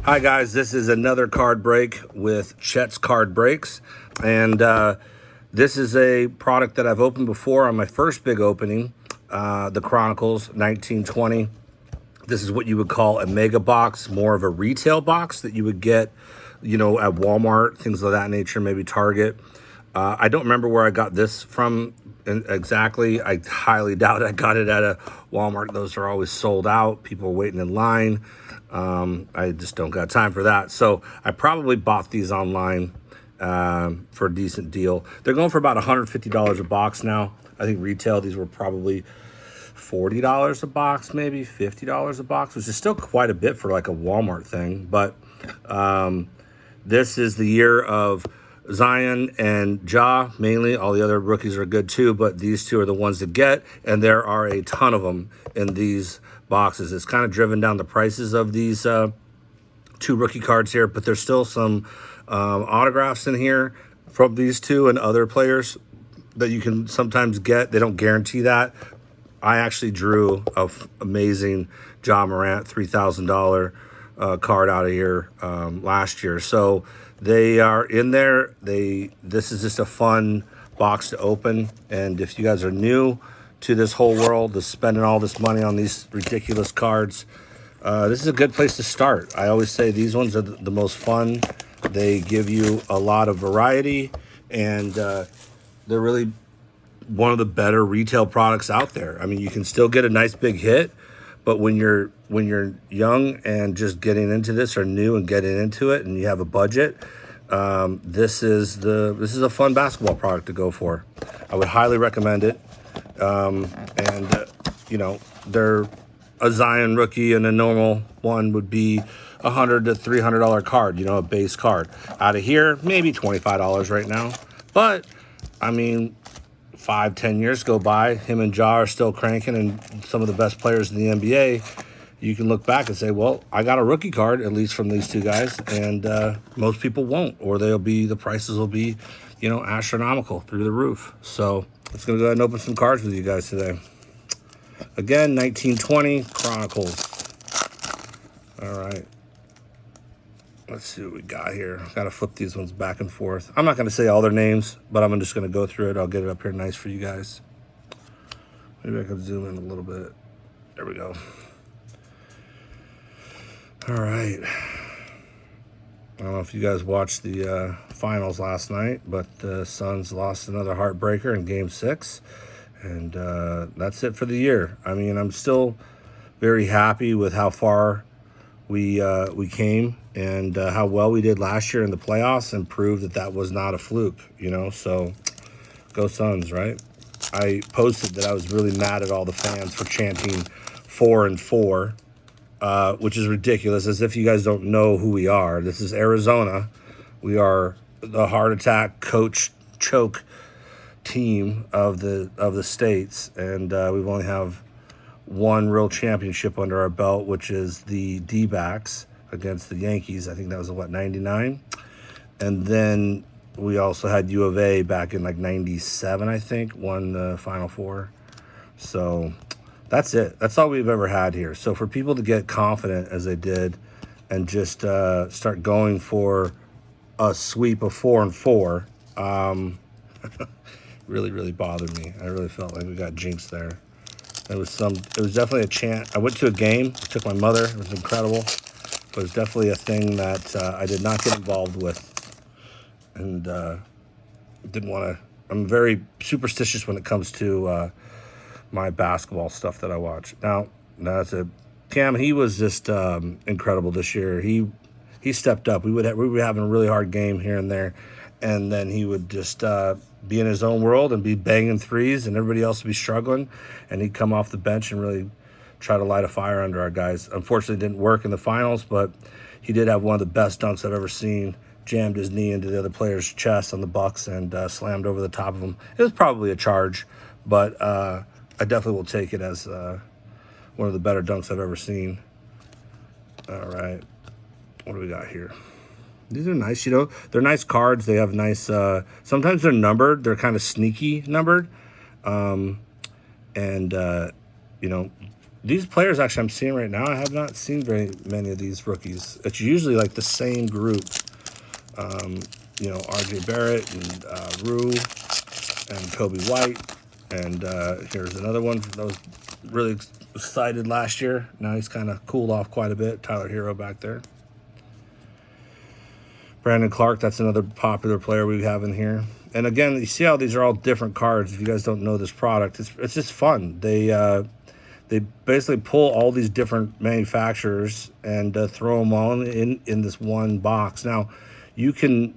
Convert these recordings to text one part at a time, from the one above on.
Hi guys, this is another card break with Chet's Card Breaks, and this is a product that I've opened before on my first big opening, the Chronicles 1920. This is what you would call a mega box, more of a retail box that you would get, you know, at Walmart, things of that nature, maybe Target. I don't remember where I got this from exactly. I highly doubt I got it at a Walmart. Those are always sold out. People are waiting in line. I just don't got time for that. So I probably bought these online for a decent deal. They're going for about $150 a box now. I think retail, these were probably $40 a box, maybe $50 a box, which is still quite a bit for like a Walmart thing. But this is the year of Zion and Ja, mainly. All the other rookies are good too, but these two are the ones to get, and there are a ton of them in these boxes. It's kind of driven down the prices of these two rookie cards here, but there's still some autographs in here from these two and other players that you can sometimes get. They don't guarantee that. I actually drew an amazing Ja Morant $3,000 card out of here last year. So they are in there. This is just a fun box to open. And if you guys are new to this whole world, to spending all this money on these ridiculous cards, this is a good place to start. I always say these ones are the most fun. They give you a lot of variety, and they're really one of the better retail products out there. I mean, you can still get a nice big hit, but when you're young and just getting into this, or new and getting into it, and you have a budget, this is a fun basketball product to go for. I would highly recommend it. You know, they're a Zion rookie, and a normal one would be $100 to $300 card. You know, a base card. Out of here, maybe $25 right now, but I mean, 5-10 years go by, him and Ja are still cranking and some of the best players in the NBA. You can look back and say, well, I got a rookie card, at least from these two guys, and most people won't, or the prices will be, you know, astronomical through the roof. So let's go ahead and open some cards with you guys today. Again, 1920 Chronicles. All right. Let's see what we got here. Got to flip these ones back and forth. I'm not going to say all their names, but I'm just going to go through it. I'll get it up here nice for you guys. Maybe I can zoom in a little bit. There we go. All right. I don't know if you guys watched the finals last night, but the Suns lost another heartbreaker in Game 6. And that's it for the year. I mean, I'm still very happy with how far we came, and how well we did last year in the playoffs, and proved that was not a fluke, you know. So go Suns, right? I posted that I was really mad at all the fans for chanting 4-4, which is ridiculous, as if you guys don't know who we are. This is Arizona. We are the heart attack coach choke team of the states, and we've only have one real championship under our belt, which is the D-backs against the Yankees. I think that was 99, and then we also had U of A back in like 97, I think, won the Final Four. So that's it. That's all we've ever had here. So for people to get confident as they did, and just start going for a sweep of 4-4, really bothered me. I really felt like we got jinxed there. It was definitely a chant. I went to a game, took my mother. It was incredible. But it was definitely a thing that I did not get involved with, and didn't want to. I'm very superstitious when it comes to my basketball stuff that I watch. Now that's a Cam. He was just incredible this year. He stepped up. We were having a really hard game here and there, and then he would just be in his own world and be banging threes, and everybody else would be struggling, and he'd come off the bench and really try to light a fire under our guys. Unfortunately, it didn't work in the finals, but he did have one of the best dunks I've ever seen. Jammed his knee into the other player's chest on the Bucks and slammed over the top of him. It was probably a charge, but I definitely will take it as one of the better dunks I've ever seen. All right. What do we got here? These are nice, you know. They're nice cards. They have nice, sometimes they're numbered. They're kind of sneaky numbered. You know, these players actually I'm seeing right now, I have not seen very many of these rookies. It's usually like the same group. You know, R.J. Barrett and Rue and Kobe White. And here's another one that was really excited last year. Now he's kind of cooled off quite a bit. Tyler Hero back there. Brandon Clark, that's another popular player we have in here. And again, you see how these are all different cards. If you guys don't know this product, it's just fun. They basically pull all these different manufacturers and throw them all in this one box. Now, you can,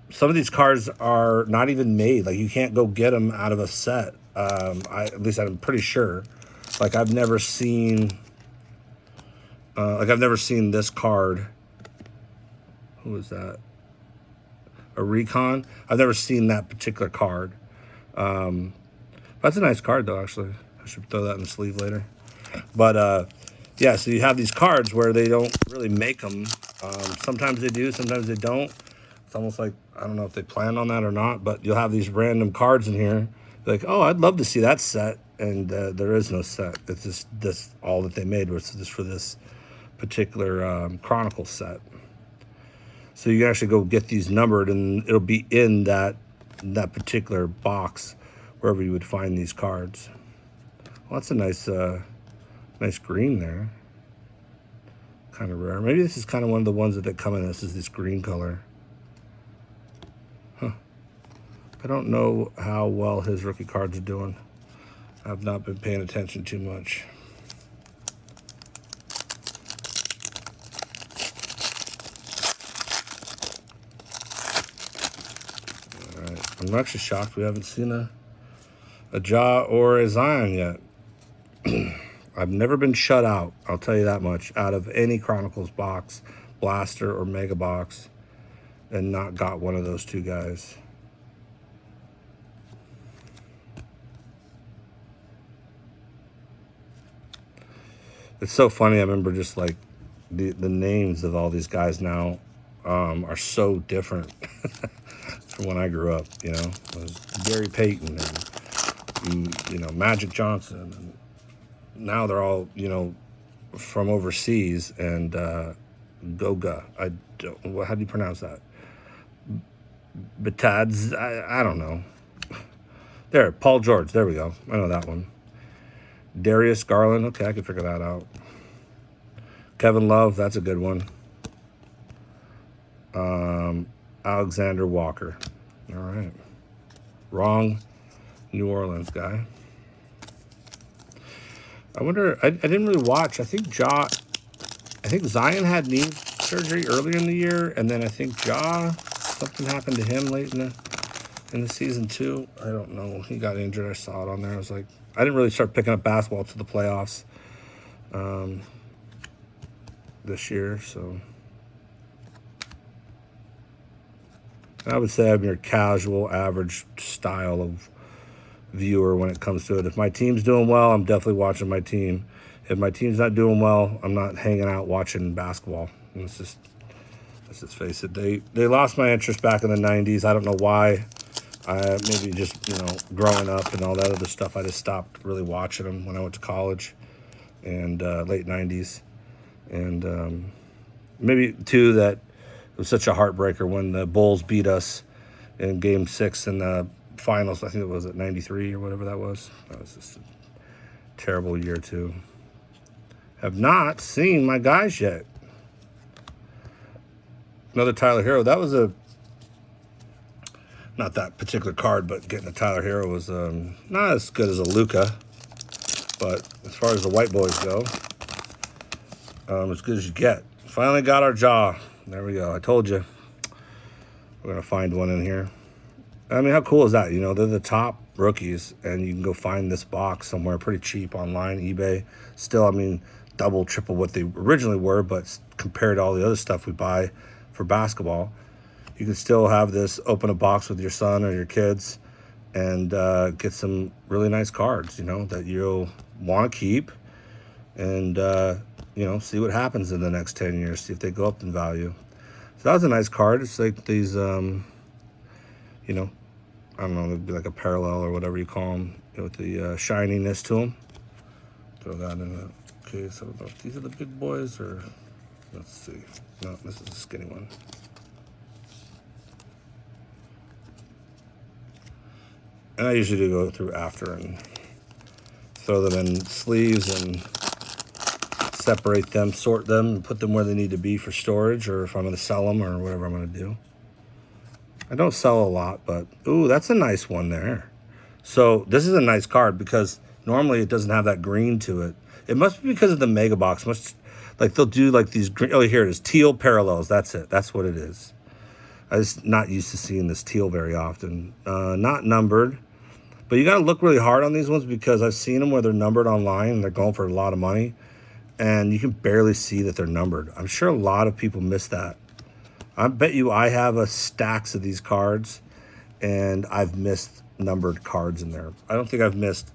some of these cards are not even made. Like, you can't go get them out of a set. At least I'm pretty sure. Like, I've never seen this card. Who is that? A Recon. I've never seen that particular card. That's a nice card, though, actually. I should throw that in the sleeve later. But, yeah, so you have these cards where they don't really make them. Sometimes they do, sometimes they don't. It's almost like, I don't know if they plan on that or not, but you'll have these random cards in here. Like, oh, I'd love to see that set. And there is no set. It's just this, all that they made was just for this particular Chronicles set. So you can actually go get these numbered, and it'll be in that particular box, wherever you would find these cards. Well, that's a nice, nice green there. Kind of rare. Maybe this is kind of one of the ones that come in. This is this green color. Huh. I don't know how well his rookie cards are doing. I've not been paying attention too much. I'm actually shocked we haven't seen a Ja or a Zion yet. I've never been shut out, I'll tell you that much, out of any Chronicles box, Blaster or Mega Box, and not got one of those two guys. It's so funny. I remember just like the names of all these guys now are so different from when I grew up. You know, it was Gary Payton and you know, Magic Johnson, and now they're all, you know, from overseas. And Goga, I don't. How do you pronounce that? Batads, I don't know. There, Paul George. There we go. I know that one. Darius Garland. Okay, I can figure that out. Kevin Love. That's a good one. Alexander Walker. All right. Wrong New Orleans guy. I wonder, I didn't really watch. I think Zion had knee surgery earlier in the year, and then I think something happened to him late in the season too. I don't know. He got injured. I saw it on there. I was like, I didn't really start picking up basketball to the playoffs this year, so I would say I'm your casual, average style of viewer when it comes to it. If my team's doing well, I'm definitely watching my team. If my team's not doing well, I'm not hanging out watching basketball. And let's just face it. They lost my interest back in the 90s. I don't know why. Maybe just, you know, growing up and all that other stuff, I just stopped really watching them when I went to college and late 90s. And maybe, too, that it was such a heartbreaker when the Bulls beat us in Game 6 in the finals. I think it was at 93 or whatever that was. That was just a terrible year, too. Have not seen my guys yet. Another Tyler Hero. That was not that particular card, but getting a Tyler Hero was not as good as a Luka. But as far as the white boys go, as good as you get. Finally got our jaw. There we go. I told you. We're going to find one in here. I mean, how cool is that? You know, they're the top rookies, and you can go find this box somewhere pretty cheap online, eBay. Still, I mean, double, triple what they originally were, but compared to all the other stuff we buy for basketball, you can still have this, open a box with your son or your kids and get some really nice cards, you know, that you'll want to keep and, you know, see what happens in the next 10 years, see if they go up in value. So that was a nice card. It's like these, you know, I don't know, it'd be like a parallel or whatever you call them, with the shininess to them. Throw that in Okay, so I don't know if these are the big boys or, let's see. No, this is a skinny one. And I usually do go through after and throw them in sleeves and separate them, sort them, and put them where they need to be for storage, or if I'm going to sell them or whatever I'm going to do. I don't sell a lot, but, ooh, that's a nice one there. So this is a nice card because normally it doesn't have that green to it. It must be because of the Mega Box. Like they'll do like these green, oh, here it is, Teal Parallels. That's it. That's what it is. I was not used to seeing this teal very often. Not numbered. But you got to look really hard on these ones because I've seen them where they're numbered online and they're going for a lot of money. And you can barely see that they're numbered. I'm sure a lot of people miss that. I bet you I have a stacks of these cards and I've missed numbered cards in there. I don't think I've missed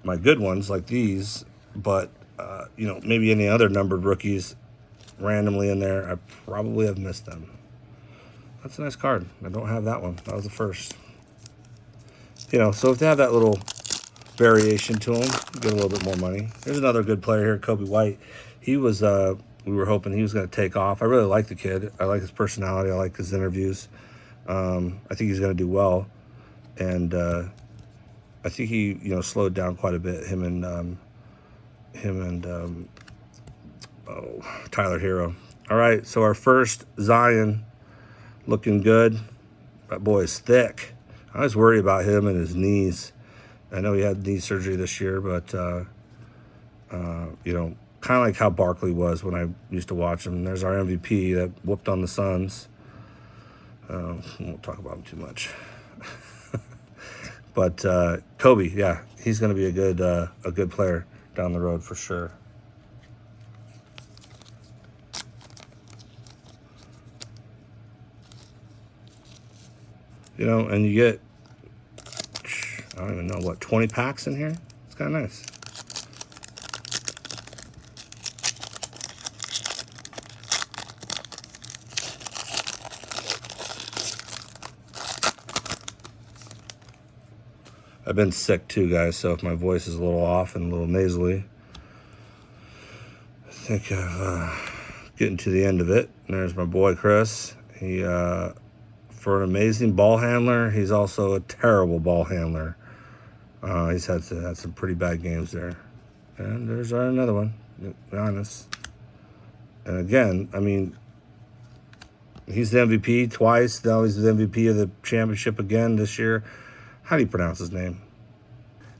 my good ones like these, but, you know, maybe any other numbered rookies randomly in there, I probably have missed them. That's a nice card. I don't have that one. That was the first. You know, so if they have that little variation to them, you get a little bit more money. There's another good player here, Kobe White. He was, we were hoping he was going to take off. I really like the kid. I like his personality. I like his interviews. I think he's going to do well. And I think he, you know, slowed down quite a bit. Him and Tyler Hero. All right, so our first Zion looking good. That boy is thick. I was worried about him and his knees. I know he had knee surgery this year, but, you know, kind of like how Barkley was when I used to watch him. There's our MVP that whooped on the Suns. We won't talk about him too much. But Kobe, yeah, he's going to be a good player down the road for sure. You know, and you get, I don't even know, what, 20 packs in here? It's kind of nice. I've been sick too, guys, so if my voice is a little off and a little nasally, I think I'm getting to the end of it. And there's my boy, Chris. He, for an amazing ball handler, he's also a terrible ball handler. He's had some pretty bad games there. And there's another one, Giannis. And again, I mean, he's the MVP twice. Now he's the MVP of the championship again this year. How do you pronounce his name?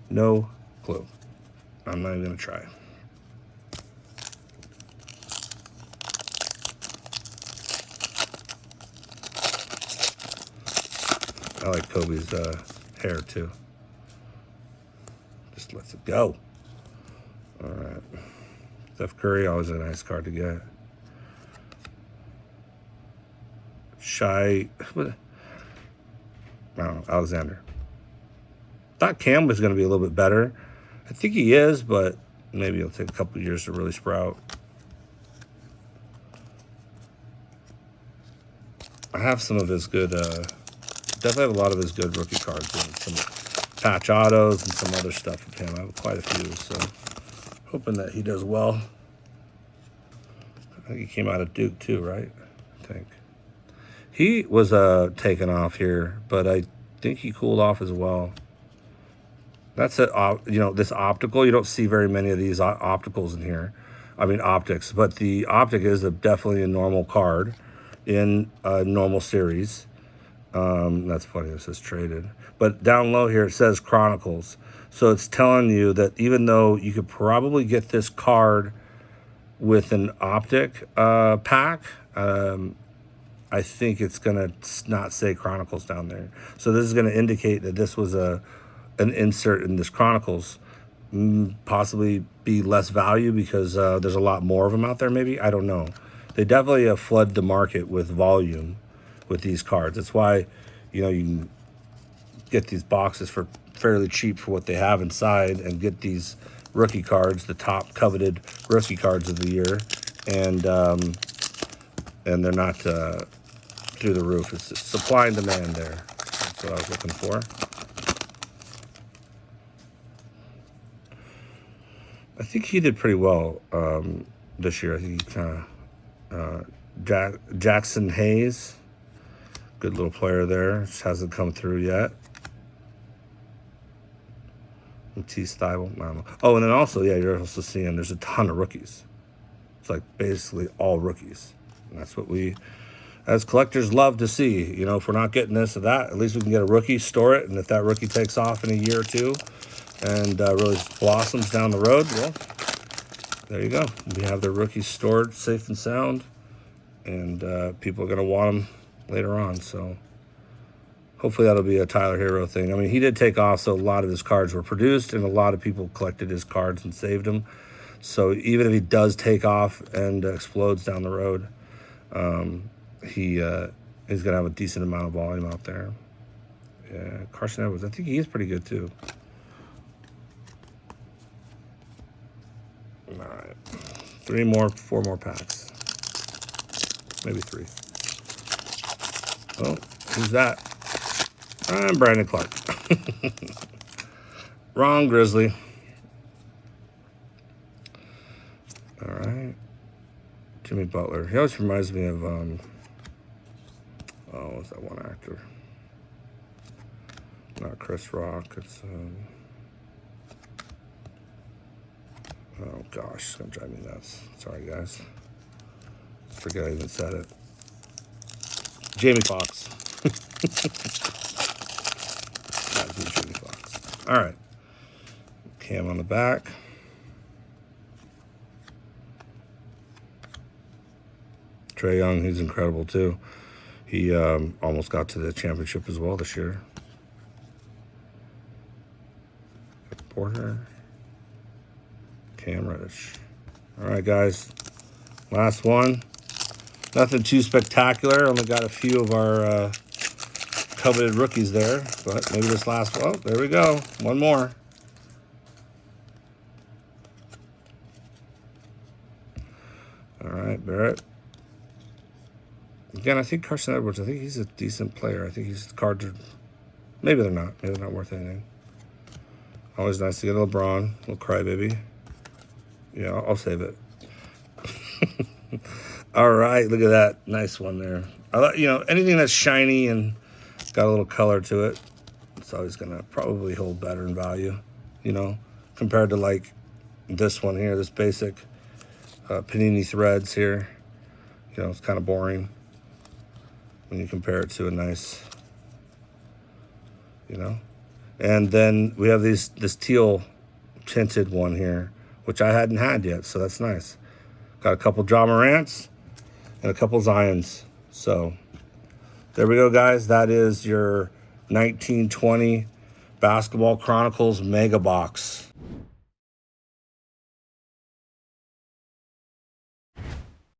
No clue. I'm not even going to try. I like Kobe's hair too. Just lets it go. All right. Steph Curry, always a nice card to get. I don't know, Alexander. Thought Cam was going to be a little bit better. I think he is, but maybe it'll take a couple of years to really sprout. I have some of his good, definitely have a lot of his good rookie cards and some patch autos and some other stuff with him. I have quite a few, so hoping that he does well. I think he came out of Duke too, right? I think. He was taken off here, but I think he cooled off as well. That's it. You know, this optical, you don't see very many of these opticals in here. I mean, optics. But the optic is definitely a normal card in a normal series. That's funny. It says traded. But down low here, it says Chronicles. So it's telling you that even though you could probably get this card with an optic pack, I think it's going to not say Chronicles down there. So this is going to indicate that this was an insert in this Chronicles, possibly be less value because there's a lot more of them out there maybe. I don't know. They definitely have flooded the market with volume with these cards. That's why, you know, you can get these boxes for fairly cheap for what they have inside and get these rookie cards, the top coveted rookie cards of the year. And they're not through the roof. It's supply and demand there. That's what I was looking for. I think he did pretty well this year. I think he kind of Jackson Hayes, good little player there. Just hasn't come through yet. T. Stiebel, I don't know. Oh, and then also, yeah, you're also seeing there's a ton of rookies. It's like basically all rookies. And that's what we, as collectors, love to see. You know, if we're not getting this or that, at least we can get a rookie, store it, and if that rookie takes off in a year or two and really blossoms down the road, well, there you go. We have the rookies stored safe and sound, and people are going to want them later on. So hopefully that'll be a Tyler Hero thing. I mean, he did take off, so a lot of his cards were produced, and a lot of people collected his cards and saved them. So even if he does take off and explodes down the road, he's going to have a decent amount of volume out there. Yeah, Carson Edwards, I think he is pretty good too. All right, 4 more packs. Maybe 3. Oh, who's that? I'm Brandon Clark. Wrong Grizzly. All right. Jimmy Butler. He always reminds me of, what's that one actor? Not Chris Rock. It's, oh gosh, it's going to drive me nuts. Sorry, guys. Forget I even said it. Jamie Foxx. Jamie Foxx. All right. Cam on the back. Trae Young, he's incredible too. He almost got to the championship as well this year. Porter. Cam Reddish. All right, guys. Last one. Nothing too spectacular. Only got a few of our coveted rookies there, but maybe this last one. Oh, there we go. One more. All right, Barrett. Again, I think Carson Edwards, I think he's a decent player. I think his cards are, maybe they're not. Maybe they're not worth anything. Always nice to get a LeBron, a little crybaby. Yeah, I'll save it. All right, look at that. Nice one there. I like, anything that's shiny and got a little color to it, it's always going to probably hold better in value, compared to like this one here, this basic Panini Threads here. It's kind of boring when you compare it to a nice, And then we have this teal tinted one here, which I hadn't had yet, so that's nice. Got a couple Ja Morants and a couple Zions. So there we go, guys. That is your 1920 Basketball Chronicles Mega Box.